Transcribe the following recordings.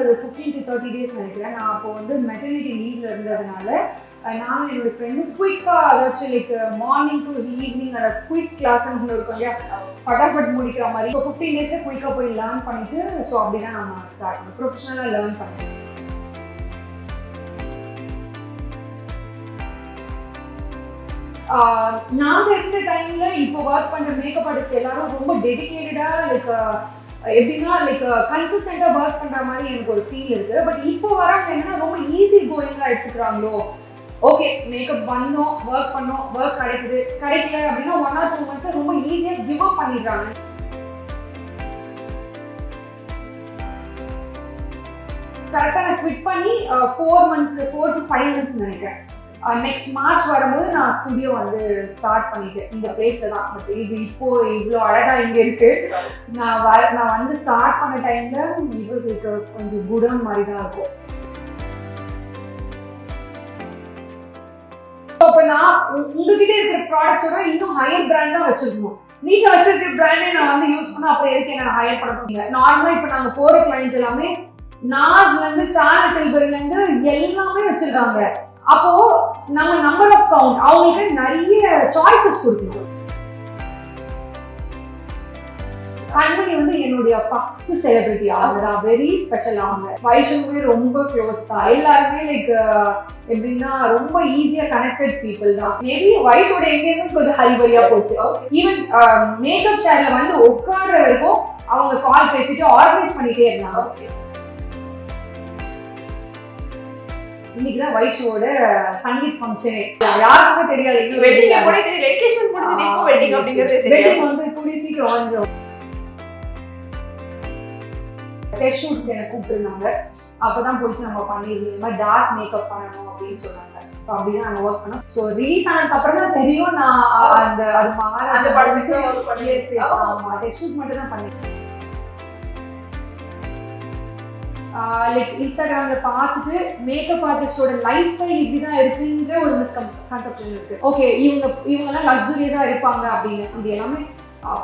அது 15 to 30 days நினைக்கிறேன். நான் அப்போ வந்து மெட்டர்னிட்டி லீவ்ல இருந்ததுனால நானும் என்னோட ஃப்ரெண்டும் குயிக்காக அதாச்சும் லைக் மார்னிங் டு ஈவினிங் அந்த குயிக் கிளாஸ்ன்னு இருக்கும் இல்லையா, ஃபட்டாஃபட் முடிக்கிற மாதிரி. ஸோ 15 டேஸில் குயிக்காக போய் லேர்ன் பண்ணிட்டு ஸோ அப்படி தான் நம்ம ஸ்டார்ட் பண்ணோம், ப்ரொஃபஷனலாக லேர்ன் பண்ணேன். நாங்கள் இருந்த டைமில் இப்போ ஒர்க் பண்ணுற மேக்கப் ஆர்டிஸ்ட் எல்லாரும் ரொம்ப டெடிக்கேட்டடாக லைக் எப்படின்னா லைக் கன்சிஸ்டண்டாக ஒர்க் பண்ணுற மாதிரி எனக்கு ஒரு ஃபீல் இருக்குது. பட் இப்போ வரவங்க என்னன்னா ரொம்ப ஈஸி கோயிங்காக எடுத்துக்கிறாங்களோ, ஓகே மேக்கப் வந்தோம் ஒர்க் பண்ணோம் ஒர்க் கிடைக்கல அப்படின்னா 1 or 2 months ரொம்ப ஈஸியாக கிவ் அப் பண்ணிடுறாங்க. கரெக்டாக நான் குவிட் பண்ணி 4 to 5 months நினைக்கிறேன். நெக்ஸ்ட் மார்ச் வரும்போது நான் ஸ்டுடியோ வந்து ஸ்டார்ட் பண்ணிட்டேன் இந்த பிளேஸில் தான். பட் இது இப்போ இவ்வளோ அழகாக இங்கே இருக்கு. நான் வந்து ஸ்டார்ட் பண்ண டைமில் இது கொஞ்சம் குடோன் மாதிரி தான் இருக்கும். இப்போ நான் உங்ககிட்ட இருக்கிற ப்ராடக்ட்ஸோட இன்னும் ஹையர் பிராண்ட் தான் வச்சிருக்கணும். நீங்க வச்சிருக்கிற பிராண்டே நான் வந்து யூஸ் பண்ண அப்புறம் எதுக்கு என்ன ஹையர் பண்ண போறீங்க? நார்மலா இப்போ நாங்க போற கிளைண்ட்ஸ் எல்லாமே நார்ஸ்ல இருந்து சார்லட் டில்பரில இருந்து எல்லாமே வச்சிருக்காங்க. அப்போ நம்ம நம்பர் ஆஃப் கவுண்ட் அவங்களுக்கு நிறைய சாய்ஸஸ் கொடுக்கணும். கண்மணி வந்து என்னுடைய ஃபர்ஸ்ட் செலிபிரிட்டி, அவங்க தான் வெரி ஸ்பெஷல். அவங்க வைஷுமே ரொம்ப க்ளோஸ் தான். எல்லாருமே லைக் எப்படின்னா ரொம்ப ஈஸியா கனெக்டட் பீப்புள் தான். மேபி வைஷோட எங்கேஜ்மெண்ட் கொஞ்சம் ஹரிபரியா போச்சு. ஈவன் மேக்கப் சேர்ல வந்து உட்கார்ற வரைக்கும் அவங்க கால் பேசிட்டு ஆர்கனைஸ் பண்ணிட்டே இருந்தாங்க. இன்னைக்குதான் வைஷோட சங்கீத் ஃபங்க்ஷனே யாருக்குமே தெரியாது. வெட்டிங் கூட தெரியல, என்கேஜ்மெண்ட் முடிஞ்சது, இப்போ வெட்டிங் அப்படிங்கிறது தெரியும். வெட்டிங் வந்து கூடிய சீக்கிரம் வந்துடும். டெஸ்ட் ஷூட் எனக்கு கூப்பிட்டுருந்தாங்க. அப்போதான் போயிட்டு நம்ம பண்ணிருந்தோம் இந்த மாதிரி டார்க் மேக்கப் பண்ணணும் அப்படின்னு சொன்னாங்க. ஸோ அப்படிதான் நாங்கள் ஒர்க் பண்ணோம். ஸோ ரிலீஸ் ஆனதுக்கு அப்புறம் தான் தெரியும் நான் அது மாற அந்த படத்துக்கு டெஸ்ட் ஷூட் மட்டும் தான் பண்ணிருக்கேன். லைக் இன்ஸ்டாகிராம்ல பார்த்துட்டு மேக்கப் ஆர்டிஸ்டோட லைஃப் ஸ்டைல் இப்படிதான் இருக்குன்ற ஒரு மிஸ்கன்செப்ஷன் இருக்கு. ஓகே இவங்கெல்லாம் லக்ஸுரியஸா இருப்பாங்க அப்படின்னு. இது எல்லாமே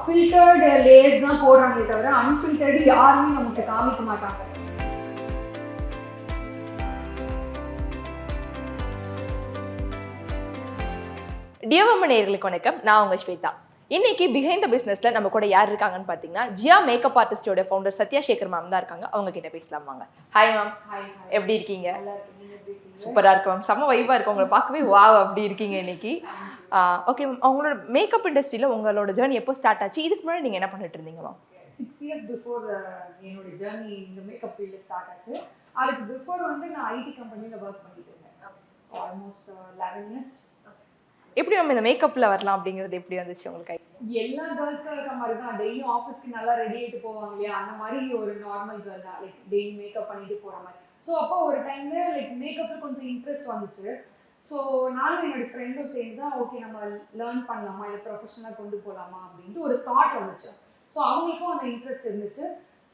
ஃபில்டர்டு லேயர்ஸ் தான் போடுறாங்களே தவிர அன்ஃபில்டர்டு யாருமே நமக்கு காமிக்க மாட்டாங்க. டியர் விமன் நேயர்களுக்கு வணக்கம், நான் உங்க ஸ்வேதா. இன்னைக்கு பிஹைண்ட் த பிசினஸ்ல நம்ம கூட யார் இருக்காங்கன்னு பாத்தீங்கன்னா ஜியா மேக்கப் ஆர்டிஸ்டோட ஃபவுண்டர் சத்யா சேகர் மேம் தான் இருக்காங்க. அவங்க கிட்ட பேசலாம் வாங்க. ஹாய் மேம், எப்படி இருக்கீங்க? சூப்பரா இருக்கு மேம், செம்ம வைபா இருக்கு, உங்களை பார்க்கவே வாவ் அப்படி இருக்கீங்க இன்னைக்கு. ஓகே மேம், அவங்களோட மேக்கப் இண்டஸ்ட்ரியில உங்களோட ஜேர்னி எப்போ ஸ்டார்ட் ஆச்சு? இதுக்கு முன்னாடி நீங்க என்ன பண்ணிட்டு இருந்தீங்க மேம்? 6 years பிஃபோர் என்னோட ஜேர்னி இந்த மேக்கப் ஃபீல்ட்ல ஸ்டார்ட் ஆச்சு. அதுக்கு பிஃபோர் வந்து நான் ஐடி கம்பெனில ஒர்க் பண்ணிட்டு இருந்தேன் ஆல்மோஸ்ட் 11 years. எப்படி மேம் இந்த மேக்கப்ல வரலாம் அப்படிங்கிறது எப்படி வந்துச்சு உங்களுக்கு? எல்லா கேர்ள்ஸும் இருக்க மாதிரி தான். டெய்லியும் ஆஃபீஸ்க்கு நல்லா ரெடி ஆகிட்டு போவாங்க இல்லையா, அந்த மாதிரி ஒரு நார்மல் கேர்ள் தான். லைக் டெய்லி மேக்கப் பண்ணிட்டு போகிற மாதிரி. ஸோ அப்போ ஒரு டைம்ல லைக் மேக்கப்பில் கொஞ்சம் இன்ட்ரெஸ்ட் வந்துச்சு. ஸோ நானும் என்னோட ஃப்ரெண்டும் சேர்ந்து தான் ஓகே நம்ம லேர்ன் பண்ணலாமா இல்லை ப்ரொஃபஷனலாக கொண்டு போகலாமா அப்படின்ட்டு ஒரு தாட் வந்துச்சு. ஸோ அவங்களுக்கும் அந்த இன்ட்ரெஸ்ட் இருந்துச்சு.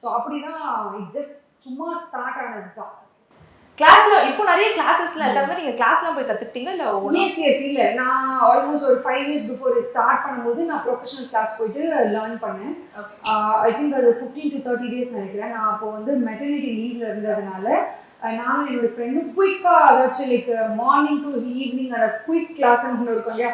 ஸோ அப்படி தான் இட் ஜஸ்ட் சும்மா ஸ்டார்ட் ஆனது தான். கிளாஸ்ல இப்போ நிறைய கிளாஸஸ்லாம் இருக்காங்க, நீங்க கிளாஸ்லாம் போய் கத்துக்கிட்டீங்க இல்ல? எஸ் இல்ல, நான் ஆல்மோஸ்ட் ஒரு 5 years பிஃபோர் ஸ்டார்ட் பண்ணும்போது நான் ப்ரொஃபஷனல் கிளாஸ் போயிட்டு லேர்ன் பண்ணேன். ஐ திங்க் அது 15 to 30 டேஸ் நினைக்கிறேன். நான் அப்போ வந்து மெட்டர்னிட்டி லீவ்ல இருந்ததுனால நானும் என்னோட ஃப்ரெண்டும் குயிக்காக அதாச்சும் லைக் மார்னிங் டு ஈவினிங் அந்த குயிக் கிளாஸ்ன்னு இருக்கும் இல்லையா,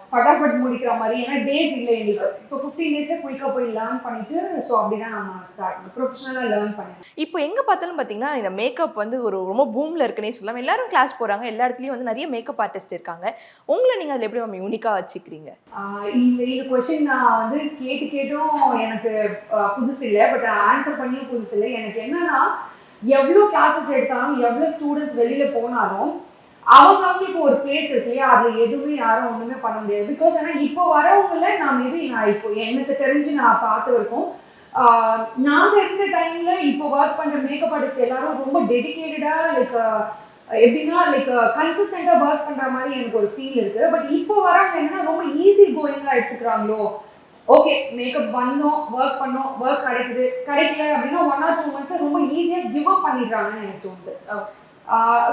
ஃபட்டாஃபட் முடிக்கிற மாதிரி. ஏன்னா டேஸ் இல்லை எங்களுக்கு. ஸோ 15 டேஸில் குயிக்காக போய் லேர்ன் பண்ணிட்டு ஸோ அப்படி தான் நம்ம ஸ்டார்ட் பண்ணோம், ப்ரொஃபஷனலாக லேர்ன் பண்ணேன். இப்போ எங்கே பார்த்தாலும் பார்த்தீங்கன்னா இந்த மேக்கப் வந்து ஒரு ரொம்ப பூமில் இருக்குன்னே சொல்லலாம். எல்லாரும் கிளாஸ் போகிறாங்க, எல்லா இடத்துலையும் வந்து நிறைய மேக்கப் ஆர்டிஸ்ட் இருக்காங்க. உங்களை நீங்கள் அதில் எப்படி நம்ம யூனிக்காக வச்சுக்கிறீங்க? இந்த கொஸ்டின் நான் வந்து கேட்டும் எனக்கு புதுசு இல்லை, பட் ஆன்சர் பண்ணியும் புதுசு இல்லை. எனக்கு என்னன்னா எவ்வளோ கிளாஸஸ் எடுத்தாலும் எவ்வளோ ஸ்டூடெண்ட்ஸ் வெளியில் போனாலும் அவங்களுக்கு ஒரு பிளேஸ் இருக்கு இல்லையா, அதில் எதுவுமே யாரும் ஒன்றுமே பண்ண முடியாது. பிகாஸ் ஆனால் இப்போ வரவங்கள நான் இப்போ எனக்கு தெரிஞ்சு நான் பார்த்து இருக்கோம். நாங்கள் இருந்த டைமில் இப்போ ஒர்க் பண்ணுற மேக்கப் ஆர்டிஸ்ட் எல்லாரும் ரொம்ப டெடிக்கேட்டடாக லைக் எப்படின்னா லைக் கன்சிஸ்டண்டாக ஒர்க் பண்ணுற மாதிரி எனக்கு ஒரு ஃபீல் இருக்குது. பட் இப்போ வரவங்க என்னன்னா ரொம்ப ஈஸி கோயிங்காக எடுத்துக்கிறாங்களோ, ஓகே மேக்கப் வந்தோம் ஒர்க் பண்ணோம் ஒர்க் கிடைக்கல அப்படின்னா 1 or 2 months ரொம்ப ஈஸியாக கிவ் அப் பண்ணிடுறாங்கன்னு எனக்கு தோணுது.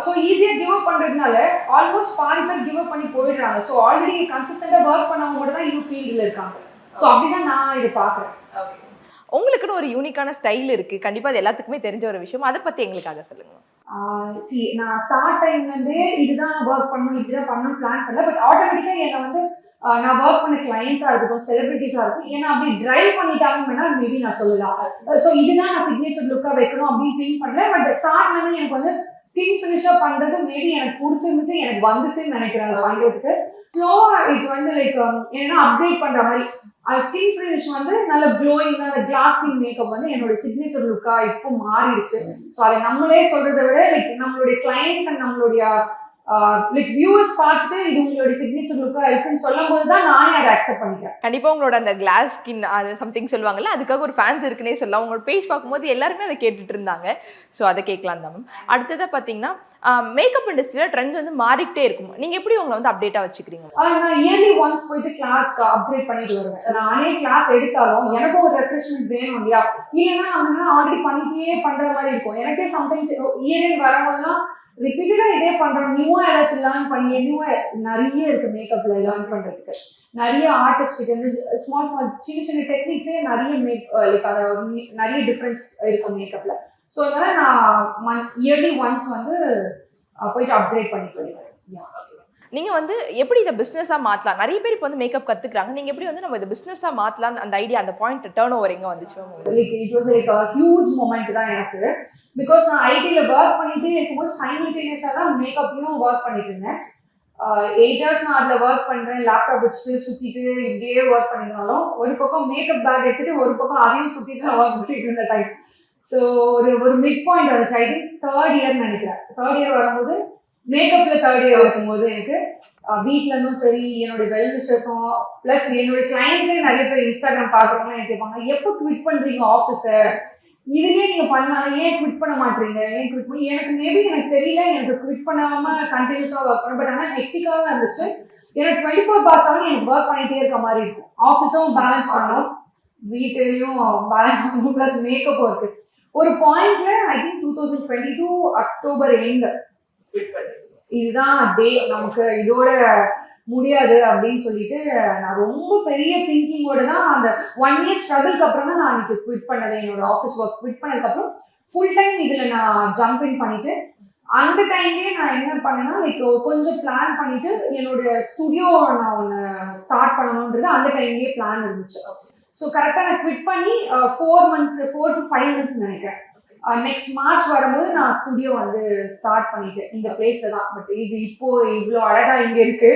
ஸோ ஈஸியாக கிவ் அப் பண்ணுறதுனால ஆல்மோஸ்ட் பாதி பேர் கிவ் அப் பண்ணி போயிடுறாங்க. ஸோ ஆல்ரெடி கன்சிஸ்டண்டாக ஒர்க் பண்ணவங்க மட்டும் தான் இன்னும் ஃபீல்டில் இருக்காங்க. ஸோ அப்படிதான் நான் இதை பார்க்குறேன். உங்களுக்குன்னு ஒரு யூனிக்கான ஸ்டைல் இருக்கு, கண்டிப்பா அது எல்லாத்துக்குமே தெரிஞ்ச ஒரு விஷயம். அதை பத்தி எங்களுக்காக சொல்லுங்க. நான் ஸ்டார்ட் டைம்ல இருந்தே இதுதான் ஒர்க் பண்ணணும், இப்படிதான் பண்ணணும் பிளான் பண்ணல. பட் ஆட்டோமேட்டிக்கா என்ன வந்து நான் ஒர்க் பண்ண கிளைண்ட்ஸா இருக்கட்டும், செலிபிரிட்டிஸா இருக்கட்டும், ஏன்னா அப்படி டிரைவ் பண்ணிட்டாங்கன்னா மேபி நான் சொல்லலாம். ஸோ இதுதான் நான் சிக்னேச்சர் லுக்கா வைக்கணும் அப்படின்னு திங்க் பண்ணல. பட் ஸ்டார்ட்ல இருந்து எனக்கு வந்து ஸ்கின் ஃபினிஷா பண்றது மேபி எனக்கு பிடிச்சிருந்துச்சு, எனக்கு வந்துச்சுன்னு நினைக்கிறேன் அதை பண்றதுக்கு. ஸ்லோவா இது வந்து லைக் என்னன்னா அப்டேட் பண்ற மாதிரி ஸ்கின் ஃபினிஷ் வந்து நல்ல க்ளோயிங் அந்த கிளாஸ் ஸ்கின் மேக்கப் வந்து என்னோட சிக்னேச்சர் லுக்கா இப்போ மாறிடுச்சு. ஸோ அதை நம்மளே சொல்றதை விட லைக் நம்மளுடைய கிளைண்ட்ஸ் அண்ட் நம்மளுடைய லைக் வியூவர்ஸ் பார்த்துட்டு இது உங்களுடைய சிக்னேச்சர் லுக்கா இருக்குன்னு சொல்லும் போது தான் நானே அதை அக்செப்ட் பண்ணிக்கிறேன். கண்டிப்பா உங்களோட அந்த கிளாஸ் ஸ்கின் அது சம்திங் சொல்லுவாங்கல்ல, அதுக்காக ஒரு ஃபேன்ஸ் இருக்குன்னே சொல்லலாம். உங்களோட பேஜ் பார்க்கும்போது எல்லாருமே அதை கேட்டுட்டு இருந்தாங்க. ஸோ அதை கேட்கலாம் தான் மேம். அடுத்ததாக பார்த்தீங்கன்னா மேக்கப் இண்டஸ்ட்ரியில் ட்ரெண்ட் வந்து மாறிக்கிட்டே இருக்கும். நீங்கள் எப்படி உங்களை வந்து அப்டேட்டாக வச்சுக்கிறீங்க? நான் இயர்லி ஒன்ஸ் போயிட்டு கிளாஸ் அப்டேட் பண்ணிட்டு வருவேன். நானே கிளாஸ் எடுத்தாலும் எனக்கும் ஒரு ரெஃப்ரெஷ்மெண்ட் வேணும் இல்லையா? இல்லைன்னா நம்ம ஆல்ரெடி பண்ணிட்டே பண்ற மாதிரி இருக்கும். எனக்கே சம்டைம்ஸ் இயர் வரும்போதுலாம் ரிப்பீட்டடா இதே பண்றோம், நியூவா ஏதாச்சும் லேர்ன் பண்ணி நியூவா நிறைய இருக்கு மேக்கப்ல லேர்ன் பண்றதுக்கு. நிறைய ஆர்டிஸ்ட் வந்து ஸ்மால் ஸ்மால் சின்ன சின்ன டெக்னிக்ஸே நிறைய நிறைய டிஃபரன்ஸ் இருக்கும் மேக்கப்ல. ஸோ அதனால நான் இயர்லி ஒன்ஸ் வந்து போயிட்டு அப்கிரேட் பண்ணிட்டு வருவேன். நீங்க வந்து எப்படி இதை பிசினஸா மாத்தலாம்? நிறைய பேர் இப்போ வந்து மேக்கப் கத்துக்கிறாங்க. நீங்க எப்படி வந்து நம்ம இதை பிசினஸா மாத்தலாம் அந்த ஐடியா, அந்த பாயிண்ட் டர்ன் ஓவர் எங்க வந்துச்சு? It was like huge moment தான் எனக்கு. பிகாஸ் நான் ஐடில ஒர்க் பண்ணிட்டே இருக்கும்போது சைமல்டேனியஸா தான் மேக்கப்லயும் ஒர்க் பண்ணிட்டு இருந்தேன். 8 years நான் அதில் ஒர்க் பண்றேன், லேப்டாப் வச்சுட்டு சுத்திட்டு இப்படியே ஒர்க் பண்ணிருந்தாலும் ஒரு பக்கம் மேக்கப் பேக் எடுத்துட்டு ஒரு பக்கம் அதையும் சுத்திட்டு நான் ஒர்க் பண்ணிட்டு இருந்த டைம். ஸோ ஒரு மிட் பாயிண்ட் வந்துச்சு. ஐ திங்க் 3rd year நினைக்கிறேன். 3rd year வரும்போது மேக்கப்ல 3rd year இருக்கும்போது எனக்கு வீட்ல இருந்தும் சரி, என்னோட வெல் விஷஸும் பிளஸ் என்னோட கிளைண்ட்ஸே நிறைய பேர் இன்ஸ்டாகிராம் பார்க்குறவங்க எனக்கு கேட்பாங்க, எப்போ குவிட் பண்றீங்க ஆஃபீஸை, இதுலயே நீங்க பண்ணலாம், ஏன் குவிட் பண்ண மாட்டீங்க, ஏன் குவிட் பண்ணி எனக்கு மேபி எனக்கு தெரியல, எனக்கு குவிட் பண்ணாம கண்டினியூஸா ஒர்க் பண்ண. பட் ஆனால் ஹெக்டிக்காக இருந்துச்சு. எனக்கு 24/7 எனக்கு ஒர்க் பண்ணிட்டே இருக்க மாதிரி இருக்கும். ஆஃபீஸும் பேலன்ஸ் பண்ணணும், வீட்டையும் பேலன்ஸ் பண்ணணும், பிளஸ் மேக்கப் ஒர்க்கு. ஒரு பாயிண்ட்ல ஐ திங்க் 2022 அக்டோபர் எண்ட் இதுதான் டே, நமக்கு இதோட முடியாது அப்படின்னு சொல்லிட்டு நான் ரொம்ப பெரிய திங்கிங்கோட தான் அந்த 1 year ஸ்ட்ரகிள்க்கு அப்புறம் தான் நான் அன்னைக்கு குவிட் பண்ணது. என்னோட ஆஃபீஸ் ஒர்க் குவிட் பண்ணதுக்கப்புறம் ஃபுல் டைம் இதில் நான் ஜம்ப் இன் பண்ணிட்டு அந்த டைம்லேயே நான் என்ன பண்ணேன்னா லைக் கொஞ்சம் பிளான் பண்ணிட்டு என்னோட ஸ்டுடியோ நான் ஒன்று ஸ்டார்ட் பண்ணணுன்றது அந்த டைம்லேயே பிளான் இருந்துச்சு. ஸோ கரெக்டாக நான் குவிட் பண்ணி 4 to 5 months நினைக்கிறேன். நெக்ஸ்ட் மார்ச் வரும்போது நான் ஸ்டுடியோ வந்து ஸ்டார்ட் பண்ணிட்டேன் இந்த பிளேஸ்ல தான். பட் இது இப்போ இவ்வளோ அழகா இங்க இருக்கு.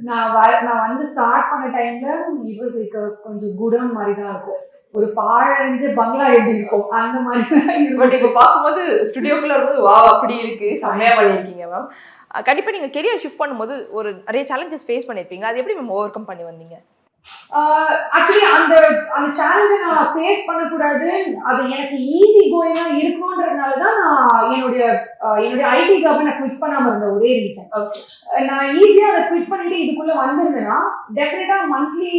நான் வந்து ஸ்டார்ட் பண்ண டைம்ல இது கொஞ்சம் குடம் மாதிரி தான் இருக்கும். ஒரு பாழடைஞ்ச பங்களா எப்படி இருக்கும் அந்த மாதிரி தான். பட் இப்போ பார்க்கும்போது ஸ்டுடியோக்குள்ள வரும்போது வா அப்படி இருக்கு, செம்மையா பண்ணியிருக்கீங்க மேம். கண்டிப்பா நீங்க கெரியர் ஷிஃப்ட் பண்ணும்போது ஒரு நிறைய சேலஞ்சஸ் ஃபேஸ் பண்ணிருப்பீங்க. அது எப்படி மேம் ஓவர் கம் பண்ணி வந்தீங்க? ஆக்சுவலி அந்த சேலஞ்சை நான் ஃபேஸ் பண்ணக்கூடாது, அது எனக்கு ஈஸி கோயிங்கா இருக்கணும்ன்றதுனால தான் நான் என்னுடைய ஐடி ஜாபை நான் குவிட் பண்ணாம இருந்த ஒரே ரீசன். நான் ஈஸியா அதை குவிட் பண்ணிட்டு இதுக்குள்ள வந்திருந்தேன்னா டெஃபினட்டா மந்த்லி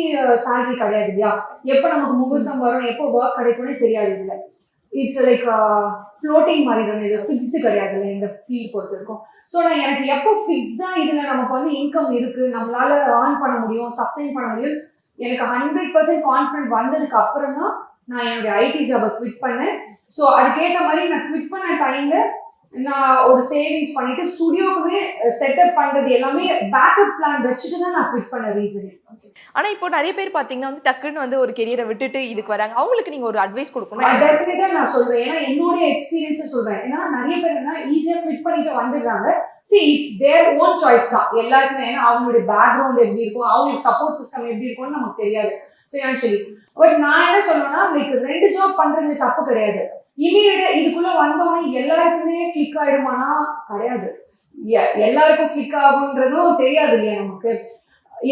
சேலரி கிடையாது இல்லையா? எப்போ நமக்கு முகூர்த்தம் வரும், எப்போ ஒர்க் கிடைக்கும்னு தெரியாது. இல்லை, இட்ஸ் லைக் ஃப்ளோட்டிங் மாதிரி தான், இது ஃபிக்ஸ்டு கிடையாது இல்லை இந்த ஃபீல்ட் பொறுத்த இருக்கும். ஸோ நான் எனக்கு எப்போ ஃபிக்ஸ்டா இதுல நமக்கு வந்து இன்கம் இருக்கு, நம்மளால ஏர்ன் பண்ண முடியும், சஸ்டெயின் பண்ண முடியும், எனக்கு 100% கான்ஃபிடன்ட் வந்ததுக்கு அப்புறம் தான் நான் என்னுடைய ஐடி ஜாபை குவிட் பண்ணேன். ஸோ அதுக்கேற்ற மாதிரி நான் குவிட் பண்ண டைம்ல நான் ஒரு சேவிங்ஸ் பண்ணிட்டு ஸ்டுடியோக்குமே செட்டப் பண்றது எல்லாமே பேக்கப் பிளான் வச்சுட்டு தான் நான் குவிட் பண்ண ரீசன். ஆனா இப்போ நிறைய பேர் பாத்தீங்கன்னா வந்து டக்குன்னு வந்து ஒரு கெரியரை விட்டுட்டு இதுக்கு வராங்க. அவங்களுக்கு நீங்க ஒரு அட்வைஸ் கொடுக்கணும். டெஃபினட்டா நான் சொல்றேன், ஏன்னா என்னோட எக்ஸ்பீரியன்ஸ் சொல்றேன். ஏன்னா நிறைய பேர் என்ன ஈஸியா குவிட் பண்ணிட்டு வந்துடுறாங்க. இட்ஸ் தேர் ஓன் சாய்ஸ் தான் எல்லாருக்குமே. ஏன்னா அவங்களுடைய பேக்ரவுண்ட் எப்படி இருக்கும், அவங்களுக்கு சப்போர்ட் சிஸ்டம் எப்படி இருக்கும்னு நமக்கு தெரியாது ஃபினான்ஷியலி. பட் நான் என்ன சொல்லுவேன்னா லைக் 2 ஜாப் பண்றது தப்பு கிடையாது. இமீடியட்டா இதுக்குள்ள வந்தோடனே எல்லாருக்குமே கிளிக் ஆயிடுமானா கிடையாது. எல்லாருக்கும் கிளிக் ஆகுன்றதும் தெரியாது இல்லையா நமக்கு.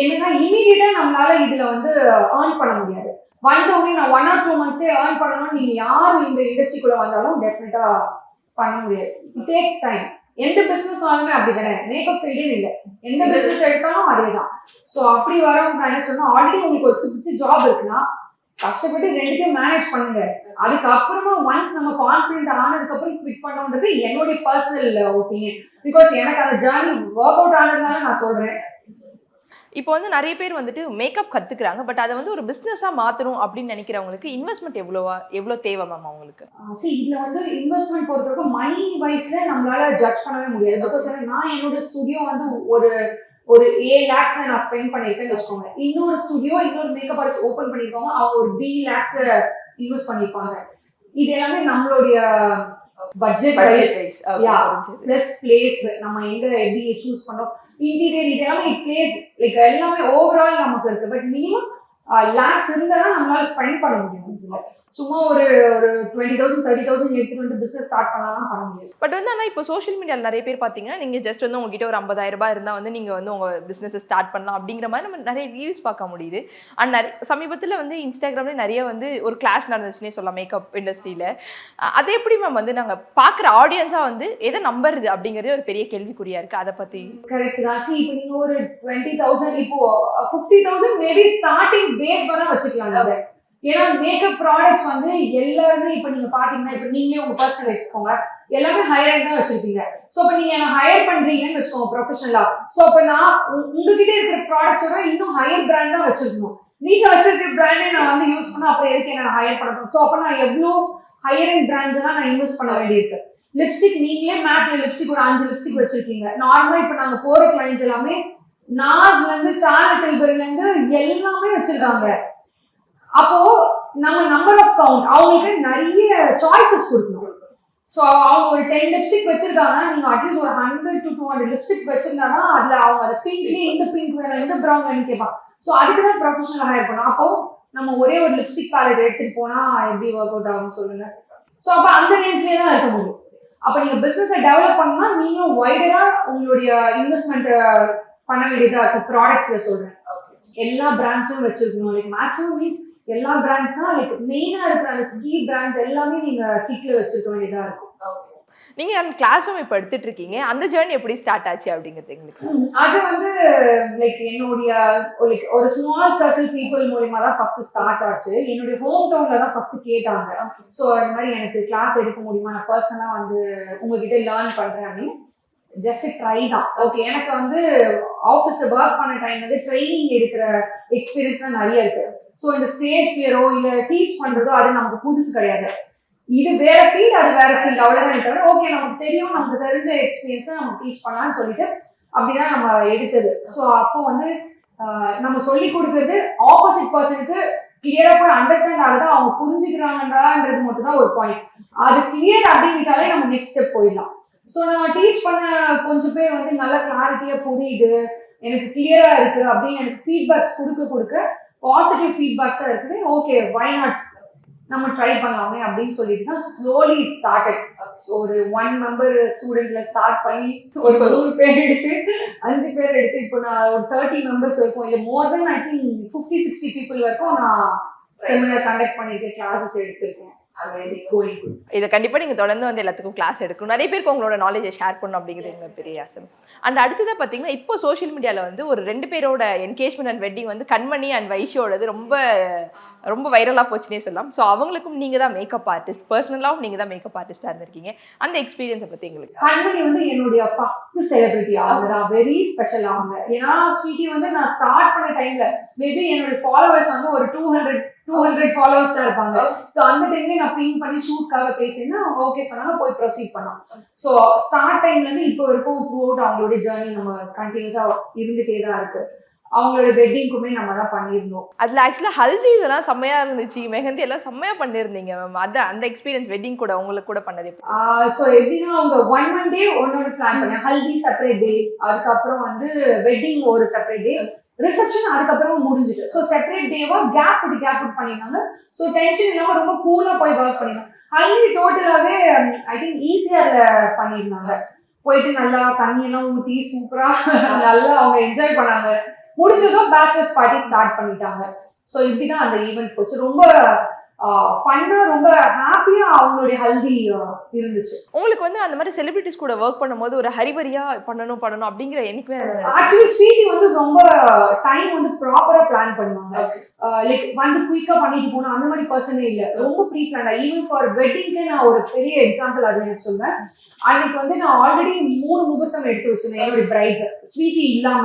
என்னன்னா இமீடியட்டா நம்மளால இதுல வந்து ஏர்ன் பண்ண முடியாது. வந்தோடனே நான் 1 or 2 months ஏர்ன் பண்ணணும்னு நீங்க யாரு இந்த இண்டஸ்ட்ரிக்குள்ள வந்தாலும் டெஃபினட்டா பண்ண முடியாது. Take time. எந்த பிசினஸ் ஆனாலுமே அப்படிதானே, மேக்கப் ஃபீல்டே இல்லை, எந்த பிசினஸ் எடுத்தாலும் அதே தான். ஸோ அப்படி வரவங்க நான் என்ன சொன்னா, ஆல்ரெடி உங்களுக்கு ஒரு ஃபிக்ஸ்டு ஜாப் இருக்குன்னா கஷ்டப்பட்டு 2த்தையும் மேனேஜ் பண்ணுங்க. அதுக்கப்புறமா ஒன்ஸ் நம்ம கான்ஃபிடென்ட் ஆனதுக்கு அப்புறம் குவிட் பண்ணோன்றது என்னுடைய பர்சனல் ஒப்பீனியன். பிகாஸ் எனக்கு அந்த ஜேர்னி ஒர்க் அவுட் ஆனதுனால நான் சொல்றேன். இப்போ வந்து நிறைய பேர் வந்துட்டு மேக்கப் கத்துக்கிறாங்க, பட் அதை வந்து ஒரு பிசினஸா மாத்தணும் அப்படின்னு நினைக்கிறவங்களுக்கு இன்வெஸ்ட்மெண்ட் எவ்வளோ தேவை மேம் அவங்களுக்கு? இதுல வந்து இன்வெஸ்ட்மெண்ட் பொறுத்தவரைக்கும் மணி வைஸ்ல நம்மளால ஜட்ஜ் பண்ணவே முடியாது. பிகாஸ் நான் என்னோட ஸ்டுடியோ வந்து ஒரு ஒரு 7 lakhs நான் ஸ்பெண்ட் பண்ணிருக்கேன்னு வச்சுக்கோங்க. இன்னொரு ஸ்டுடியோ இன்னொரு மேக்கப் ஆர்டிஸ்ட் ஓபன் பண்ணிருக்காங்க, அவங்க ஒரு B lakhs இன்வெஸ்ட் பண்ணிருப்பாங்க. இது எல்லாமே நம்மளுடைய பட்ஜெட் வைஸ் பிளஸ் பிளேஸ் நம்ம எங்க எப்படி சூஸ் பண்றோம், இன்டீரியர் இதெல்லாம் பிளேஸ் லைக் எல்லாமே ஓவரால் நமக்கு இருக்கு. பட் மினிமம் லேக்ஸ் இருந்தா நம்மளால ஸ்பெண்ட் பண்ண முடியும். இதுல சும்மா ஒரு 20,000 30,000 எடுத்துட்டு வந்து பிசினஸ் ஸ்டார்ட் பண்ணலாம் பண்ண முடியாது. பட் வந்து ஆனால் இப்போ சோஷியல் மீடியாவில் நிறைய பேர் பார்த்தீங்கன்னா, நீங்கள் ஜஸ்ட் வந்து உங்ககிட்ட ஒரு 50,000 ரூபாய் இருந்தால் வந்து நீங்கள் வந்து உங்கள் பிஸ்னஸை ஸ்டார்ட் பண்ணலாம் அப்படிங்கிற மாதிரி நம்ம நிறைய ரீல்ஸ் பார்க்க முடியுது. அண்ட் சமீபத்தில் வந்து இன்ஸ்டாகிராம்லேயே நிறைய வந்து ஒரு கிளாஷ் நடந்துச்சுன்னே சொல்லலாம் மேக்கப் இண்டஸ்ட்ரியில். அது எப்படி மேம் வந்து நாங்கள் பார்க்குற ஆடியன்ஸாக வந்து எதை நம்புறது அப்படிங்கிறதே ஒரு பெரிய கேள்விக்குறியா இருக்குது. அதை பற்றி கரெக்ட் தான். இப்போ நீங்கள் ஒரு 20,000 இப்போ 50,000 மேபி ஸ்டார்டிங் பேஸ் வேணா வச்சுக்கலாம். ஏன்னா மேக்கப் ப்ராடக்ட்ஸ் வந்து எல்லாருமே இப்போ நீங்க பாத்தீங்கன்னா, இப்போ நீங்களே உங்க பர்சனல் எடுத்துக்கோங்க, எல்லாமே ஹையர் தான் வச்சிருப்பீங்க. ஸோ இப்போ நீங்க என்ன ஹையர் பண்றீங்கன்னு வச்சுக்கோங்க ப்ரொஃபஷனலா. ஸோ இப்போ நான் உங்ககிட்ட இருக்கிற ப்ராடக்ட்ஸோட இன்னும் ஹையர் பிராண்ட் தான் வச்சிருக்கணும். நீங்க வச்சிருக்கிற பிராண்டே நான் வந்து யூஸ் பண்ணா அப்புறம் எதுக்கு என்ன ஹையர் பண்ணணும்? ஸோ அப்போ நான் எவ்வளோ ஹையர் அண்ட் பிராண்ட்ஸ் எல்லாம் நான் இன்வெஸ்ட் பண்ண வேண்டியிருக்கு. லிப்ஸ்டிக் நீங்களே மேட்ல லிப்ஸ்டிக் ஒரு 5 லிப்ஸ்டிக் வச்சிருக்கீங்க. நார்மலா இப்போ நாங்க போற கிளைண்ட்ஸ் எல்லாமே நாஸ்ல இருந்து சார்லட் டில்பரில இருந்து எல்லாமே வச்சிருக்காங்க. அப்போ நம்ம நம்பர் ஆஃப் கவுண்ட் அவங்களுக்கு நிறைய சாய்ஸஸ் கொடுக்கணும். ஸோ அவங்க ஒரு 10 லிப்ஸ்டிக் வச்சிருக்காங்கன்னா நீங்க அட்லீஸ்ட் ஒரு 100 to 200 லிப்ஸ்டிக் வச்சிருந்தாங்கன்னா அதுல அவங்க அதை பிங்க்லயே இந்த பிங்க் வேணும் இந்த ப்ரௌன் வேணும் கேட்பாங்க. ஸோ அதுக்கு தான் ப்ரொஃபஷனல் ஹையர் பண்ணணும். அப்போ நம்ம ஒரே ஒரு லிப்ஸ்டிக் பேலட் எடுத்துட்டு போனா எப்படி ஒர்க் அவுட் ஆகும் சொல்லுங்க. ஸோ அப்போ அந்த ரேஞ்ச்லேயே தான் இருக்க முடியும். அப்போ நீங்க பிசினஸை டெவலப் பண்ணா நீங்க வைடரா உங்களுடைய இன்வெஸ்ட்மெண்ட் பண்ண வேண்டியதா இருக்கும். ப்ராடக்ட்ஸ்ல சொல்றேன், எல்லா பிராண்ட்ஸும் வச்சிருக்கணும். லைக் மேக்ஸிமம் மீன்ஸ் எல்லா பிராண்ட்ஸ் தான் லைக் மெயினா இருக்கிற அந்த கீ பிராண்ட்ஸ் எல்லாமே நீங்க கிட்ல வச்சிருக்க வேண்டியதா இருக்கும். நீங்க அந்த கிளாஸ் ரூம் இப்ப எடுத்துட்டு இருக்கீங்க, அந்த ஜர்னி எப்படி ஸ்டார்ட் ஆச்சு அப்படிங்கிறது எங்களுக்கு? அது வந்து லைக் என்னுடைய லைக் ஒரு ஸ்மால் சர்க்கிள் பீப்புள் மூலமா தான் ஃபர்ஸ்ட் ஸ்டார்ட் ஆச்சு. என்னுடைய ஹோம் டவுன்ல தான் ஃபர்ஸ்ட் கேட்டாங்க. ஸோ இந்த மாதிரி எனக்கு கிளாஸ் எடுக்க முடியுமா, நான் பர்சனலா வந்து உங்ககிட்ட லேர்ன் பண்றேன் அப்படின்னு. ஜஸ்ட் ட்ரை தான். ஓகே, எனக்கு வந்து ஆஃபீஸ் ஒர்க் பண்ண டைம் வந்து ட்ரைனிங் எடுக்கிற எக்ஸ்பீரியன்ஸ் தான் நிறைய இருக்கு. ஸோ இந்த ஸ்டேஜ் ஃபியரோ இல்லை டீச் பண்றதோ அது நமக்கு புதுசு கிடையாது. இது வேற ஃபீல்ட், அது வேற ஃபீல்ட், அவ்வளவுதான் தவிர ஓகே நமக்கு தெரியும், நமக்கு தெரிஞ்ச எக்ஸ்பீரியன்ஸை நம்ம டீச் பண்ணலாம்னு சொல்லிட்டு அப்படிதான் நம்ம எடுத்தது. ஸோ அப்போ வந்து நம்ம சொல்லி கொடுக்கறது ஆப்போசிட் பர்சனுக்கு கிளியரா போய் அண்டர்ஸ்டாண்ட் ஆகுதா, அவங்க புரிஞ்சுக்கிறாங்கன்றது மட்டும் தான் ஒரு பாயிண்ட். அது கிளியர் அப்படின்ட்டாலே நம்ம நெக்ஸ்ட் ஸ்டெப் போயிடலாம். ஸோ நான் டீச் பண்ண கொஞ்சம் பேர் வந்து நல்லா கிளாரிட்டியா புரியுது, எனக்கு கிளியரா இருக்கு அப்படின்னு எனக்கு ஃபீட்பேக்ஸ் கொடுக்க பாசிட்டிவ் ஃபீட்பேக்ஸா இருக்குது. ஓகே வை நாட் நம்ம ட்ரை பண்ணலாமே அப்படின்னு சொல்லிட்டு தான் ஸ்லோலி இட் ஸ்டார்டட். ஒரு 1 மெம்பர் ஸ்டூடெண்ட்ல ஸ்டார்ட் பண்ணி ஒரு 100 பேர் எடுத்து 5 பேர் எடுத்து இப்போ நான் ஒரு 30 மெம்பர்ஸ் இருக்கும். இல்லை மோர் தென் ஐ திங்க் 50-60 பீப்புள் வரைக்கும் நான் செமினார் கண்டக்ட் பண்ணிருக்கேன், கிளாஸஸ் எடுத்திருக்கேன். இதை கண்டிப்பா நீங்க தொடர்ந்து வந்து எல்லாத்துக்கும் கிளாஸ் எடுக்கணும், நிறைய பேருக்கு உங்களோட நாலேஜை ஷேர் பண்ணணும் அப்படிங்கிறது எங்க பெரிய ஆசை. அண்ட் அடுத்ததான் பாத்தீங்கன்னா இப்போ சோஷியல் மீடியால வந்து ஒரு 2 பேரோட என்கேஜ்மெண்ட் அண்ட் வெட்டிங் வந்து கண்மணி அண்ட் வைஷியோடது ரொம்ப ரொம்ப வைரலா போச்சுன்னே சொல்லலாம். ஸோ அவங்களுக்கும் நீங்க தான் மேக்கப் ஆர்டிஸ்ட், பர்சனலாகவும் நீங்க தான் மேக்கப் ஆர்டிஸ்டா இருந்திருக்கீங்க. அந்த எக்ஸ்பீரியன்ஸை பத்தி எங்களுக்கு. கண்மணி வந்து என்னுடைய ஃபர்ஸ்ட் செலிபிரிட்டி, அவங்க தான் வெரி ஸ்பெஷல். அவங்க ஏன்னா ஸ்வீட்டி வந்து நான் ஸ்டார்ட் பண்ண டைம்ல மேபி என்னோட ஃபாலோவர்ஸ் வந்து ஒரு 200 ஃபாலோவர்ஸ் தான் இருப்பாங்க. ஸோ அந்த டைம்ல நான் பின் பண்ணி ஷூட்காக பேசினா அவங்க ஓகே சொன்னாங்க, போய் ப்ரொசீட் பண்ணோம். ஸோ ஸ்டார்ட் டைம்ல இருந்து இப்போ வரைக்கும் த்ரூ அவுட் அவங்களோட ஜேர்னி நம்ம கண்டினியூஸா இருந்துட்டே தான் இருக்கு. அவங்களோட வெட்டிங்குமே நம்ம தான் பண்ணியிருந்தோம். அதுல ஆக்சுவலா ஹல்தி இதெல்லாம் செம்மையா இருந்துச்சு, மெஹந்தி எல்லாம் செம்மையா பண்ணிருந்தீங்க மேம். அந்த எக்ஸ்பீரியன்ஸ் வெட்டிங் கூட உங்களுக்கு கூட பண்ணது? ஸோ எப்படின்னா அவங்க 1 month ஒன்னொரு பிளான் பண்ணேன். ஹல்தி செப்பரேட் டே, அதுக்கப்புறம் வந்து வெட்டிங் ஒரு செப்பரேட் டே, ரிசப்ஷன் அதுக்கப்புறமா முடிஞ்சிட்டு. ஸோ செப்பரேட் டேவா கேப் பண்ணியிருந்தாங்க. ஸோ டென்ஷன் இல்லாம ரொம்ப கூலா போய் ஒர்க் பண்ணிருந்தாங்க. ஹல்தி டோட்டலாவே ஐ திங்க் ஈஸியா பண்ணியிருந்தாங்க. போயிட்டு நல்லா தண்ணி எல்லாம் ஊற்றி சூப்பரா நல்லா அவங்க என்ஜாய் பண்ணாங்க. முடிஞ்சதும் பேச்சுலர்ஸ் பார்ட்டி ஸ்டார்ட் பண்ணிட்டாங்க. ஸோ இப்படிதான் அந்த ஈவெண்ட் போச்சு. ரொம்ப ஃபன்னா, ரொம்ப ஹாப்பியா அவங்களுடைய ஹல்தி இருந்துச்சு. உங்களுக்கு வந்து அந்த மாதிரி செலிபிரிட்டிஸ் கூட ஒர்க் பண்ணும்போது ஒரு ஹரிபரியா பண்ணணும் அப்படிங்கிற எனக்கு ஆக்சுவலி ஸ்வீட்டி வந்து ரொம்ப டைம் வந்து ப்ராப்பரா பிளான் பண்ணுவாங்க. லைக் வந்து குயிக்கா பண்ணிட்டு போகணும் அந்த மாதிரி பர்சனே இல்லை, ரொம்ப ப்ரீ பிளான். ஈவன் ஃபார் வெட்டிங்க்கு நான் ஒரு பெரிய எக்ஸாம்பிள் அது எனக்கு சொல்றேன். அன்னைக்கு வந்து நான் ஆல்ரெடி 3 முகூர்த்தம் எடுத்து வச்சிருந்தேன் என்னோட பிரைட்ஸ் ஸ்வீட்டி இல்லாம.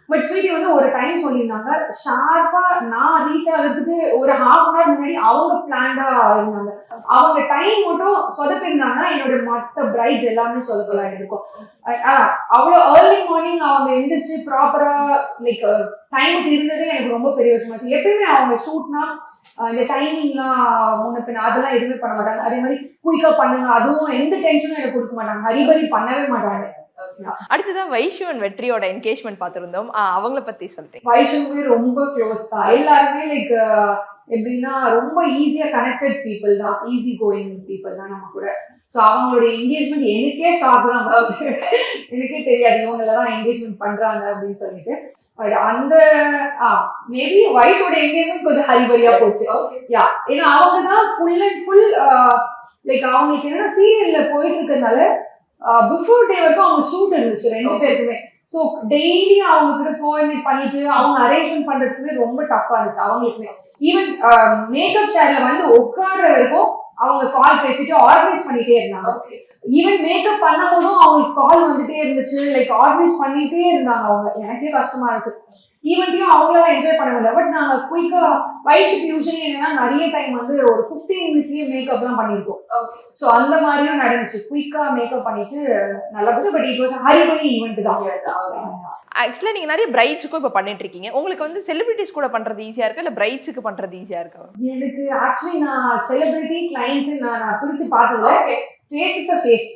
பட் ஸ்வீட்டி வந்து ஒரு டைம் சொல்லியிருந்தாங்க, ஷார்ப்பா நான் ரீச் ஆகிறதுக்கு ஒரு ஹாஃப் அன் ஹவர் முன்னாடி அவங்க பிளான்டா இருந்தாங்க. அவங்க டைம் மட்டும் சொதப்பிருந்தாங்கன்னா என்னோட மற்ற பிரைட்ஸ் எல்லாமே சொதப்பலாம் இருக்கும். அவ்வளோ ஏர்லி மார்னிங் அவங்க எந்திரிச்சு ப்ராப்பரா லைக் டைமுக்கு இருந்ததே எனக்கு ரொம்ப பெரிய விஷயமாச்சு. எப்பயுமே அவங்க ஷூட்னா இந்த டைமிங்லாம் முன்ன பின்ன அதெல்லாம் எதுவுமே பண்ண மாட்டாங்க. அதே மாதிரி குயிக்கா பண்ணுங்க, அதுவும் எந்த டென்ஷனும் எனக்கு கொடுக்க மாட்டாங்க, ஹரிபரி பண்ணவே மாட்டாங்க. அடுத்ததான் வைஷு அண்ட் வெற்றியோட என்கேஜ்மெண்ட் பார்த்திருந்தோம். அவங்கள பத்தி சொல்றேன். வைஷுமே ரொம்ப க்ளோஸ் தான். எல்லாருமே லைக் எப்படின்னா ரொம்ப ஈஸியா கனெக்டட் பீப்புள் தான், ஈஸி கோயிங் பீப்புள் தான் நம்ம கூட. ஸோ அவங்களுடைய என்கேஜ்மெண்ட் எனக்கே ஷாக் தான். எனக்கே தெரியாது இவங்களெல்லாம் என்கேஜ்மெண்ட் பண்றாங்க அப்படின்னு சொல்லிட்டு. அந்த மேபி வைஷோட என்கேஜ்மெண்ட் கொஞ்சம் ஹரிபரியா போச்சு. யா, ஏன்னா அவங்க தான் ஃபுல் அண்ட் ஃபுல் லைக் அவங்களுக்கு என்னன்னா சீரியல்ல போயிட்டு இருக்கிறதுனால பிஃபோர் டே வரைக்கும் அவங்க ஷூட் இருந்துச்சு 2 பேருக்குமே. ஸோ டெய்லி அவங்க கிட்ட கோஆர்டினேட் பண்ணிட்டு அவங்க அரேஞ்ச்மெண்ட் பண்றதுக்குமே ரொம்ப டஃபா இருந்துச்சு அவங்களுக்குமே. ஈவன் மேக்கப் சேர்ல வந்து உட்கார்ற வரைக்கும் அவங்க கால் பேசிட்டு ஆர்கனைஸ் பண்ணிட்டே இருந்தாங்க. ஈவன் மேக்கப் பண்ணும் போதும் அவங்களுக்கு கால் வந்துட்டே இருந்துச்சு, லைக் ஆர்கனைஸ் பண்ணிட்டே இருந்தாங்க அவங்க. எனக்கே கஷ்டமா இருந்துச்சு. ஈவெண்ட்டையும் அவங்களால என்ஜாய் பண்ண முடியல. பட் நாங்க குயிக்கா வைஷுக்கு யூஸ்வலி என்னன்னா நிறைய டைம் வந்து ஒரு 15 மினிட்ஸ்லயே மேக்கப்லாம் பண்ணிருக்கோம். ஸோ அந்த மாதிரியும் நடந்துச்சு. குயிக்கா மேக்கப் பண்ணிட்டு நல்லா போச்சு. But it was hurry burry event தான். ஆக்சுவலா நீங்க நிறைய பிரைட்ஸுக்கும் இப்ப பண்ணிட்டு இருக்கீங்க. உங்களுக்கு வந்து செலிபிரிட்டிஸ் கூட பண்றது ஈஸியா இருக்கா இல்ல பிரைட்ஸுக்கு பண்றது ஈஸியா இருக்கா? எனக்கு ஆக்சுவலி நான் செலிபிரிட்டி கிளைண்ட்ஸ் நான் பிரிச்சு பார்த்ததுல face is a face.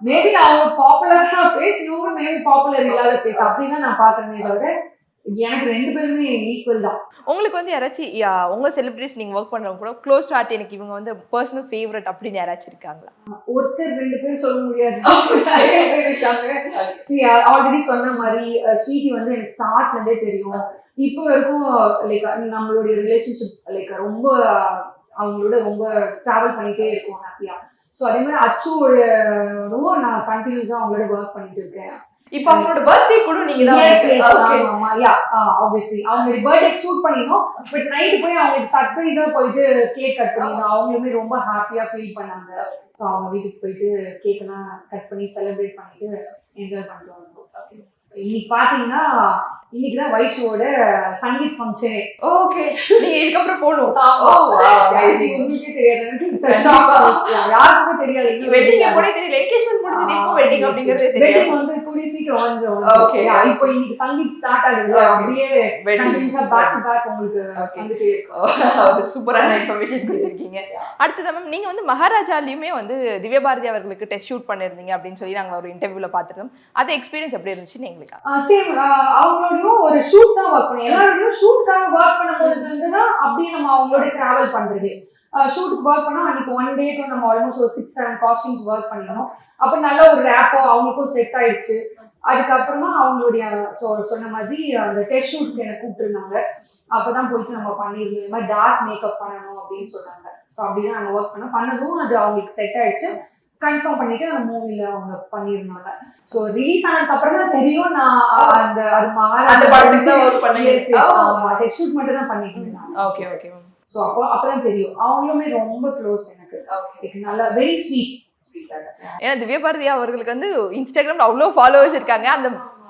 Maybe அவங்க பாப்புலரான ஃபேஸ், இவங்க மேபி பாப்புலர் இல்லாத ஃபேஸ் அப்படிதான் நான் பாக்குறேனே தவிர எனக்கு 2 பேருமே ஈக்குவல் தான். உங்களுக்கு வந்து யாராச்சும் உங்க செலிபிரிட்டிஸ் நீங்க ஒர்க் பண்றவங்க கூட க்ளோஸ் டு ஹார்ட் எனக்கு இவங்க வந்து பர்சனல் ஃபேவரட் அப்படின்னு யாராச்சும் இருக்காங்களா? ஒருத்தர் 2 பேர் சொல்ல முடியாது. ஆல்ரெடி சொன்ன மாதிரி ஸ்வீட்டி வந்து எனக்கு ஸ்டார்ட்ல இருந்தே தெரியும். இப்போ வரைக்கும் லைக் நம்மளுடைய ரிலேஷன்ஷிப் லைக் ரொம்ப அவங்களோட ரொம்ப டிராவல் பண்ணிட்டே இருக்கும் ஹாப்பியா. ஸோ அதே மாதிரி அச்சுவோட நான் கண்டினியூஸா அவங்களோட ஒர்க் பண்ணிட்டு இருக்கேன். இப்போ அவங்களோட பர்த்டே கூட நீங்க தான் ஆப்வியஸ்லி அவங்களுடைய பர்த்டே ஷூட் பண்ணினோம். பட் நைட் போய் அவங்களுக்கு சர்ப்ரைஸா போயிட்டு கேக் கட் பண்ணினோம். அவங்களுமே ரொம்ப ஹாப்பியா ஃபீல் பண்ணாங்க. ஸோ அவங்க வீட்டுக்கு போயிட்டு கேக்லாம் கட் பண்ணி செலிப்ரேட் பண்ணிட்டு என்ஜாய் பண்ணிட்டு வந்தோம். இன்னைக்கு பாத்தீங்கன்னா இன்னைக்குதான் வைஷுவோட சங்கீத் ஃபங்க்ஷன். ஓகே, நீங்க இதுக்கப்புறம் போகணும். உங்களுக்கே தெரியாது, யாருக்குமே தெரியாது. வெட்டிங் கூட தெரியல, என்கேஜ்மெண்ட் முடிஞ்சது, இப்போ வெட்டிங் அப்படிங்கறதே தெரியல. வெட்டிங் வந்து கூடி சீக்கிரம் வந்துரும். ஓகே, இப்போ இன்னைக்கு சங்கீத் ஸ்டார்ட் ஆகுது. அப்படியே கண்டினியூஸா பேக் டு பேக் உங்களுக்கு வந்துட்டே இருக்கும். ஒரு சூப்பரான இன்ஃபர்மேஷன் கொடுத்திருக்கீங்க. அடுத்தது மேம், நீங்க வந்து மகாராஜாலயுமே வந்து திவ்யா பாரதி அவர்களுக்கு டெஸ்ட் ஷூட் பண்ணிருந்தீங்க அப்படின்னு சொல்லி நாங்க ஒரு இன்டர்வியூல பாத்துட்டோம். அது எக்ஸ்பீரியன்ஸ் எப்படி இருந்துச்சு எங்களுக்கு? சேம், அவங்களோடயும் ஒரு ஷூட் தான் ஒர்க் பண்ணோம். எல்லாரோடையும் ஷூட்காக ஒர்க் பண்ணும்போது தான் அப்படியே நம்ம அவங்களோட டிராவல் பண்றது. ஷூட்டுக்கு ஒர்க் பண்ணோம். அன்னைக்கு 1 டேக்கு நம்ம ஆல்மோஸ்ட் ஒரு 6-7 காஸ்டியூம்ஸ் ஒர்க் பண்ணிடணும். அப்ப நல்ல ஒரு ரேப்போ அவங்களுக்கும் செட் ஆயிடுச்சு. அதுக்கப்புறமா அவங்களுடைய சொன்ன மாதிரி அந்த டெஸ்ட் ஷூட்க்கு என்ன கூப்பிட்டுருந்தாங்க. அப்பதான் போயிட்டு நம்ம பண்ணிருந்தோம். இந்த மாதிரி டார்க் மேக்கப் பண்ணணும் அப்படின்னு சொன்னாங்க. ஸோ அப்படிதான் நாங்கள் ஒர்க் பண்ணதும் அது அவங்களுக்கு செட் ஆயிடுச்சு. கன்ஃபார்ம் பண்ணிட்டு அந்த மூவில அவங்க பண்ணிருந்தாங்க. சோ ரிலீஸ் ஆனதுக்கு அப்புறம் தான் தெரியும் நான் அந்த அந்த படத்துக்கு தான் வர்க் பண்ணிருக்கேன். டெஸ்ட் ஷூட் மட்டும் தான் பண்ணிருந்தேன். Okay okay. சோ அப்பதான் தெரியும். அவங்களுமே ரொம்ப க்ளோஸ் எனக்கு. நல்லா வெரி ஸ்வீட். ஏன்னா திவ்யா பாரதி அவர்களுக்கு வந்து இன்ஸ்டாகிராம்ல அவ்வளவு ஃபாலோவர்ஸ் இருக்காங்க.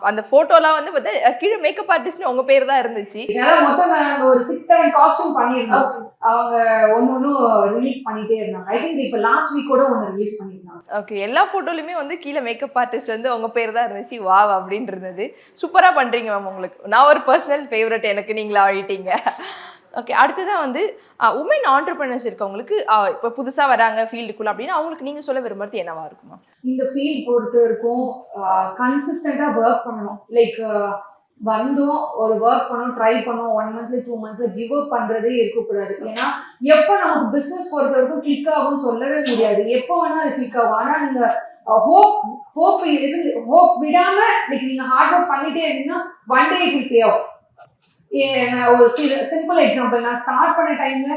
அந்த போட்டோலாம் வந்து பார்த்தா கீழே மேக்கப் ஆர்டிஸ்ட்னு உங்க பேர் தான் இருந்துச்சு. மொத்தம் நாங்க ஒரு 6-7 காஸ்டியூம் பண்ணிருந்தோம். அவங்க ஒன்னொன்னும் ரிலீஸ் பண்ணிட்டே இருந்தாங்க. ஐ திங்க் இப்ப லாஸ்ட் வீக் கூட ஒன்னு ரிலீஸ் பண்ணிருந்தாங்க. ஓகே, எல்லா போட்டோலயுமே வந்து கீழே மேக்கப் ஆர்டிஸ்ட் வந்து உங்க பேர் தான் இருந்துச்சு. வாவ் அப்படின்னு இருந்தது. சூப்பரா பண்றீங்க மேம். உங்களுக்கு நான் ஒரு பர்சனல் ஃபேவரட், எனக்கு நீங்களா ஆயிட்டீங்க. ஓகே, அடுத்ததான் வந்து உமன் ஆண்டர்பிரினர்ஸ் இருக்கவங்களுக்கு இப்போ புதுசா வராங்க ஃபீல்டுக்குள்ள அப்படின்னா அவங்களுக்கு நீங்க சொல்ல விரும்புறது என்னவா இருக்குமா? இந்த ஃபீல்ட் பொறுத்த வரைக்கும் கன்சிஸ்டண்டா ஒர்க் பண்ணணும். லைக் வந்தோம் ஒரு ஒர்க் பண்ணோம், ட்ரை பண்ணோம், 1 மந்த்ல 2 மந்த்ல கிவ் அப் பண்றதே இருக்கக்கூடாது. ஏன்னா எப்போ நமக்கு பிசினஸ் பொறுத்த வரைக்கும் கிளிக் ஆகும்னு சொல்லவே முடியாது. எப்போ வேணா அது கிளிக் ஆகும். ஆனா நீங்க ஹோப் விடாம நீங்க ஹார்ட் ஒர்க் பண்ணிட்டே இருந்தீங்கன்னா one day it will pay off. ஒரு சிம்பிள் எக்ஸாம்பிள், நான் ஸ்டார்ட் பண்ண டைம்ல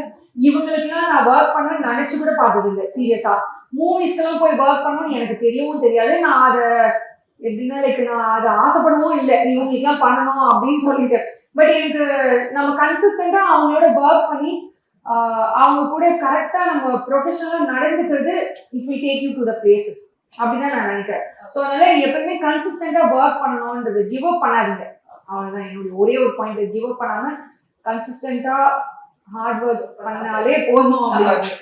இவங்களுக்குலாம் நான் ஒர்க் பண்ண நினைச்சு கூட பார்த்தது இல்லை. சீரியஸா மூவிஸ்க்கெல்லாம் போய் ஒர்க் பண்ணணும்னு எனக்கு தெரியவும் தெரியாது. நான் அதை எப்படின்னா லைக் நான் அதை ஆசைப்படவும் இல்லை இவங்களுக்குலாம் பண்ணணும் அப்படின்னு சொல்லிட்டு. பட் எனக்கு நம்ம கன்சிஸ்டண்டா அவங்களோட ஒர்க் பண்ணி அவங்க கூட கரெக்டா நம்ம ப்ரொஃபஷனலா நடந்துக்கிறது it will take you to the places அப்படிதான் நான் நினைக்கிறேன். ஸோ அதனால எப்பவுமே கன்சிஸ்டண்டா ஒர்க் பண்ணணும்ன்றது, கிவ் அப் பண்ணாதீங்க. அவ்வளவுதான் என்னுடைய ஒரே ஒரு பாயிண்ட். கிவ் அப் பண்ணாம கன்சிஸ்டன்டா ஹார்ட் ஒர்க் பண்ணாலே போதும் அப்படின்னு.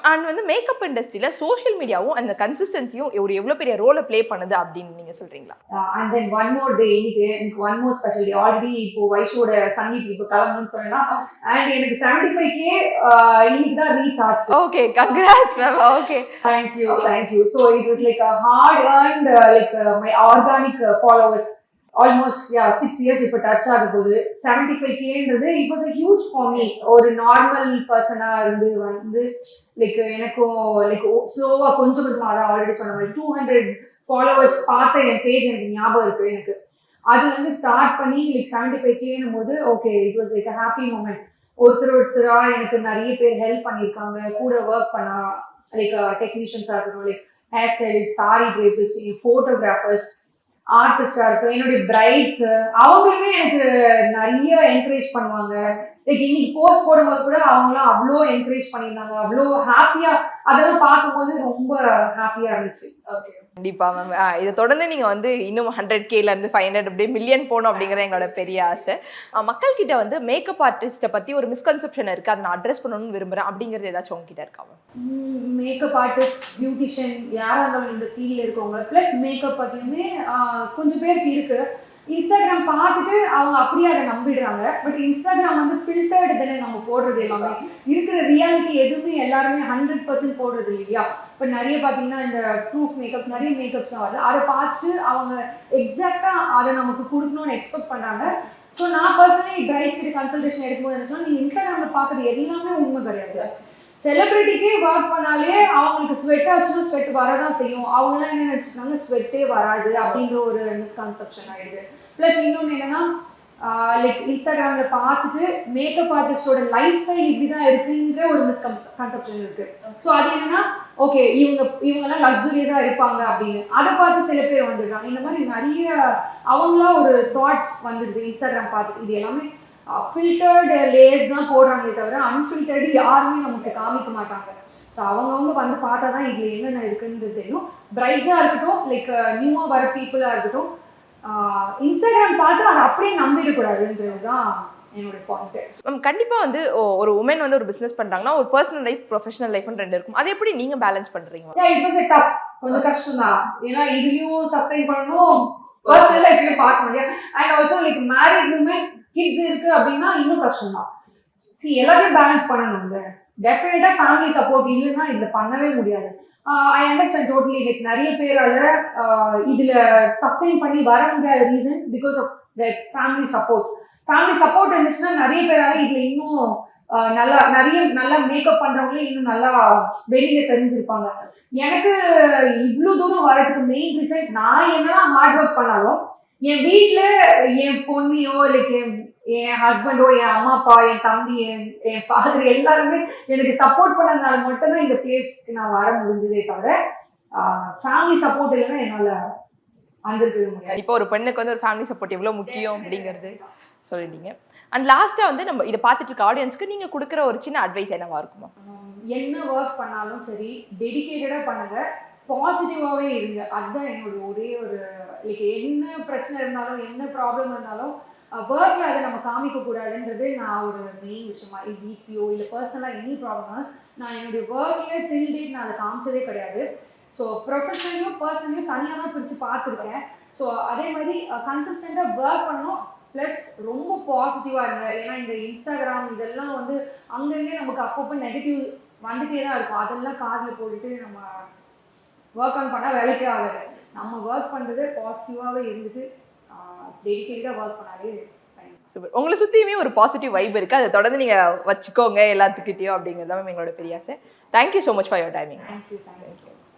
அண்ட் வந்து மேக்கப் இண்டஸ்ட்ரியில சோஷியல் மீடியாவும் அந்த கன்சிஸ்டன்சியும் ஒரு எவ்வளவு பெரிய ரோலை ப்ளே பண்ணுது அப்படின்னு நீங்க சொல்றீங்களா? அண்ட் தென் ஒன் மோர் டே, எனக்கு one more special day. Already இப்போ வைஷோட சங்கீத் இப்போ கிளம்பணும்னு சொன்னா அண்ட் எனக்கு 75K இன்னைக்கு தான் ரீச் ஆச்சு. Okay, congrats ma'am. Okay, thank you. So it was like hard earned like my organic followers. Almost 6 years இப்போ டச் ஆக போகுது. 75Kன்றது it was a huge for me. ஒரு நார்மல் பர்சனா இருந்து வந்து லைக் எனக்கும் லைக் ஸ்லோவா கொஞ்சம் கொஞ்சமா, அதான் ஆல்ரெடி சொன்ன மாதிரி 200 ஃபாலோவர்ஸ் பார்த்த என் பேஜ் எனக்கு ஞாபகம் இருக்கு. எனக்கு அது வந்து ஸ்டார்ட் பண்ணி லைக் 75Kன்னும் போது okay it was like happy moment. ஒருத்தரா எனக்கு நிறைய பேர் ஹெல்ப் பண்ணியிருக்காங்க, கூட ஒர்க் பண்ணா லைக் டெக்னீஷியன்ஸா இருக்கட்டும், like hair stylist, sari drivers, photographers, ஆர்டிஸ்டா இருக்கும், என்னுடைய பிரைட்ஸ், அவங்களுமே எனக்கு நிறைய என்கரேஜ் பண்ணுவாங்க. லைக் இன்னைக்கு போஸ்ட் போடும்போது கூட அவங்களாம் அவ்வளோ என்கரேஜ் பண்ணியிருந்தாங்க, அவ்வளோ ஹாப்பியா. அதெல்லாம் பார்க்கும்போது ரொம்ப ஹாப்பியா இருந்துச்சு. ஓகே, கண்டிப்பா மேம். இதை தொடர்ந்து நீங்க வந்து இன்னும் 100Kல இருந்து 500 அப்படியே மில்லியன் போகணும் அப்படிங்கிற எங்களோட பெரிய ஆசை. மக்கள் கிட்ட வந்து மேக்கப் ஆர்டிஸ்ட்டை பத்தி ஒரு மிஸ்கன்செப்ஷன் இருக்கு, அதை நான் அட்ரஸ் பண்ணணும்னு விரும்புறேன் அப்படிங்கிறது ஏதாச்சும் உங்ககிட்ட இருக்கா மேம்? மேக்கப் ஆர்டிஸ்ட், பியூட்டிஷியன் யாராக இருந்தாலும் இந்த ஃபீல்டில் இருக்கவங்க ப்ளஸ் மேக்கப் பற்றியுமே கொஞ்சம் பேருக்கு இருக்கு. இன்ஸ்டாகிராம் பார்த்துட்டு அவங்க அப்படியே அதை நம்பிடுறாங்க. பட் இன்ஸ்டாகிராம் வந்து ஃபில்டர்டு தானே நம்ம போடுறது. எல்லாமே இருக்கிற ரியாலிட்டி எதுவுமே எல்லாருமே 100% போடுறது இல்லையா? இப்போ நிறைய பார்த்தீங்கன்னா இந்த ப்ரூஃப் மேக்கப்ஸ், நிறைய மேக்கப்ஸ் வருது. அதை பார்த்து அவங்க எக்ஸாக்டாக அதை நமக்கு கொடுக்கணும்னு எக்ஸ்பெக்ட் பண்ணுறாங்க. ஸோ நான் பர்சனலி பிரைட்ஸ் கிட்ட கன்சல்டேஷன் எடுக்கும்போது என்ன சொன்னால், நீங்கள் இன்ஸ்டாகிராமில் பார்க்குறது எல்லாமே உண்மை கிடையாது. செலிபிரிட்டிக்கே ஒர்க் பண்ணாலே அவங்களுக்கு ஸ்வெட் ஆச்சுன்னா ஸ்வெட் வரதான் செய்யும். அவங்களாம் என்ன நினச்சிருக்காங்க, ஸ்வெட்டே வராது அப்படின்ற ஒரு மிஸ்கன்செப்ஷன் ஆயிடுது. ப்ளஸ் இன்னொன்று என்னன்னா, லைக் இன்ஸ்டாகிராம்ல பார்த்துட்டு மேக்கப் ஆர்டிஸ்டோட லைஃப் ஸ்டைல் இப்படிதான் இருக்குன்ற ஒரு மிஸ்கன்செப்ஷன் இருக்கு. ஸோ அது என்னன்னா, ஓகே இவங்கெல்லாம் லக்ஸுரியஸா இருப்பாங்க அப்படின்னு அதை பார்த்து சில பேர் வந்துடுறாங்க. இந்த மாதிரி நிறைய அவங்களா ஒரு தாட் வந்துடுது இன்ஸ்டாகிராம் பார்த்துட்டு. இது எல்லாமே ஃபில்டர்டு லேயர்ஸ் தான் போடுறாங்களே தவிர அன்ஃபில்டர்டு யாருமே நமக்கு காமிக்க மாட்டாங்க. ஸோ அவங்கவுங்க வந்து பார்த்தா தான் இதில் என்னென்ன இருக்குன்றது தெரியும். பிரைட்ஸாக இருக்கட்டும், லைக் நியூவாக வர பீப்புளாக இருக்கட்டும், இன்ஸ்டாகிராம் பார்த்து அதை அப்படியே நம்பிடக்கூடாதுன்றது தான் என்னோட பாயிண்ட். மேம் கண்டிப்பாக வந்து ஒரு உமன் வந்து ஒரு பிஸ்னஸ் பண்ணுறாங்கன்னா ஒரு பர்சனல் லைஃப், ப்ரொஃபஷனல் லைஃப்னு ரெண்டு இருக்கும். அதை எப்படி நீங்கள் பேலன்ஸ் பண்ணுறீங்க? இட் வாஸ் எ டஃப், கொஞ்சம் கஷ்டம் தான். ஏன்னா இதுலையும் சஸ்டைன் பண்ணணும், பர்சனல் லைஃப்லையும் பார்க்க முடியாது. And also like married woman, kids இருக்கு அப்படின்னா இன்னும் கஷ்டம் தான். எல்லாத்தையும் பேலன்ஸ் பண்ணணும்ல. டெஃபினட்டா ஃபேமிலி சப்போர்ட் இல்லைன்னா இதில் பண்ணவே முடியாது. I understand totally. லைக் நிறைய பேரால இதுல சஸ்டைன் பண்ணி வர முடியாத reason because of like family support. Family support இருந்துச்சுன்னா நிறைய பேரால இதுல இன்னும் நல்லா மேக்கப் பண்றவங்களே இன்னும் நல்லா வெளியில தெரிஞ்சிருப்பாங்க. எனக்கு இவ்வளவு தூரம் வரதுக்கு மெயின் ரீசன், நான் என்னதான் ஹார்ட் ஒர்க் பண்ணாலும் என் வீட்டுல என் பொண்ணையோ லைக் என் ஹஸ்பண்டோ, என் அம்மா அப்பா, என் தம்பி, என் ஃபாதர் எல்லாருமே எனக்கு சப்போர்ட் பண்ணதுனால மட்டும்தான் இந்த பிளேஸ்க்கு நான் வர முடிஞ்சதே தவிர ஃபேமிலி சப்போர்ட் இல்லைன்னா என்னால வந்திருக்கவே முடியாது. இப்போ ஒரு பெண்ணுக்கு வந்து ஒரு ஃபேமிலி சப்போர்ட் எவ்வளவு முக்கியம் அப்படிங்கிறது சொல்லிட்டீங்க. அண்ட் லாஸ்டா வந்து நம்ம இதை பார்த்துட்டு இருக்க ஆடியன்ஸ்க்கு நீங்க கொடுக்குற ஒரு சின்ன அட்வைஸ் என்னவா இருக்குமா? என்ன ஒர்க் பண்ணாலும் சரி டெடிகேட்டடா பண்ணுங்க, பாசிட்டிவாவே இருங்க. அதுதான் என்னோட ஒரே ஒரு லைக் என்ன பிரச்சனை இருந்தாலும் என்ன ப்ராப்ளம் இருந்தாலும் ஒர்க்ல அதை நம்ம காமிக்க கூடாதுன்றது நான் ஒரு மெயின் விஷயமா. வீட்லையோ இல்லை பர்சனலாக எனி ப்ராப்ளம் நான் என்னுடைய ஒர்க்ல டில் டேட் நான் அதை காமிச்சதே கிடையாது. ஸோ ப்ரொஃபஷனலையும் பர்சனலையும் தனியாக தான் பிரித்து பார்த்துருக்கேன். ஸோ அதே மாதிரி கன்சிஸ்டண்டாக ஒர்க் பண்ணணும், ப்ளஸ் ரொம்ப பாசிட்டிவாக இருங்க. ஏன்னா இந்த இன்ஸ்டாகிராம் இதெல்லாம் வந்து அங்கங்கே நமக்கு அப்பப்போ நெகட்டிவ் வந்துட்டே தான் இருக்கும். அதெல்லாம் காதில் போட்டுட்டு நம்ம ஒர்க் ஆன் பண்ணால் வேலைக்கே ஆகாது. நம்ம ஒர்க் பண்ணுறது பாசிட்டிவாகவே இருந்துட்டு டெடிகேட்டடாக ஒர்க் பண்ணாலே சூப்பர். உங்களை சுற்றியுமே ஒரு பாசிட்டிவ் வைப் இருக்குது, அதை தொடர்ந்து நீங்கள் வச்சுக்கோங்க எல்லாத்துக்கிட்டையும் அப்படிங்கிறது தான் எங்களோட பெரிய ஆசை. Thank you so much for your timing. Thank you.